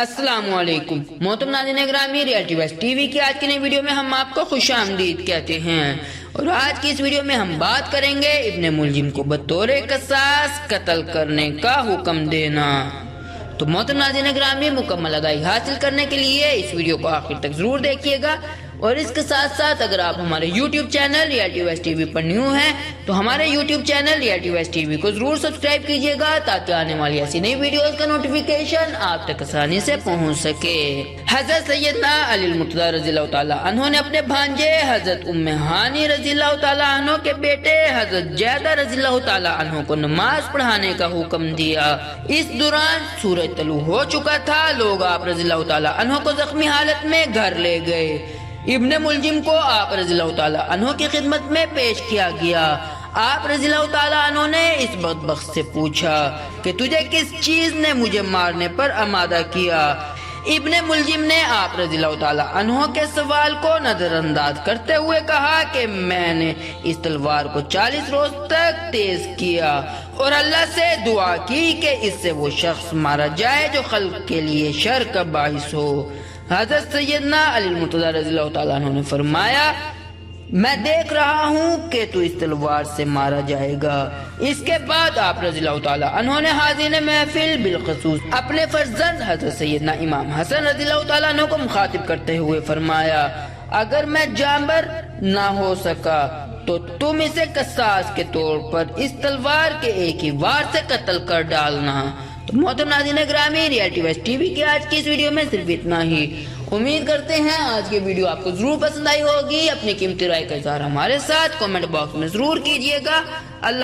السلام علیکم محترم ناظرین گرامی، ریئلٹی ویسٹ ٹی وی کی آج کی نئی ویڈیو میں ہم آپ کو خوش آمدید کہتے ہیں، اور آج کی اس ویڈیو میں ہم بات کریں گے ابن ملجم کو بطور قصاص قتل کرنے کا حکم دینا۔ تو محترم ناظرین گرامی، مکمل آگاہی حاصل کرنے کے لیے اس ویڈیو کو آخر تک ضرور دیکھیے گا، اور اس کے ساتھ ساتھ اگر آپ ہمارے YouTube channel Reality West T V پر نیو ہیں تو ہمارے YouTube channel Reality West T V کو ضرور سبسکرائب کیجیے گا تاکہ آنے والی ایسی نئی ویڈیوز کا نوٹیفیکیشن آپ تک آسانی سے پہنچ سکے۔ حضرت سیدنا علی المرتضیٰ رضی اللہ تعالیٰ عنہ نے اپنے بھانجے حضرت ام ہانی رضی اللہ تعالیٰ عنہ کے بیٹے حضرت جیدہ رضی اللہ تعالیٰ عنہ کو نماز پڑھانے کا حکم دیا۔ اس دوران سورج طلوع ہو چکا تھا، لوگ آپ رضی اللہ تعالیٰ عنہ کو زخمی حالت میں گھر لے گئے۔ ابن ملجم کو آپ رضی اللہ تعالیٰ عنہ کی خدمت میں پیش کیا گیا۔ آپ رضی اللہ تعالیٰ عنہ نے اس بدبخت سے پوچھا کہ تجھے کس چیز نے مجھے مارنے پر آمادہ کیا؟ ابن ملجم نے آپ رضی اللہ تعالیٰ عنہ کے سوال کو نظر انداز کرتے ہوئے کہا کہ میں نے اس تلوار کو 40 روز تک تیز کیا اور اللہ سے دعا کی کہ اس سے وہ شخص مارا جائے جو خلق کے لیے شر کا باعث ہو۔ حضرت سیدنا علی المرتضیٰ رضی اللہ تعالیٰ عنہ نے فرمایا، میں دیکھ رہا ہوں کہ تو اس تلوار سے مارا جائے گا۔ اس کے بعد آپ رضی اللہ تعالیٰ عنہ نے حاضرین محفل بالخصوص اپنے فرزند حضرت سیدنا امام حسن رضی اللہ تعالیٰ عنہ کو مخاطب کرتے ہوئے فرمایا، اگر میں جانبر نہ ہو سکا تو تم اسے قصاص کے طور پر اس تلوار کے ایک ہی وار سے قتل کر ڈالنا۔ تو محترم ناظرین گرامی، ریئلٹی ویسٹ ٹی وی کی آج کی اس ویڈیو میں صرف اتنا ہی۔ امید کرتے ہیں آج کی ویڈیو آپ کو ضرور پسند آئی ہوگی۔ اپنی قیمتی رائے کا اظہار ہمارے ساتھ کامنٹ باکس میں ضرور کیجیے گا۔ اللہ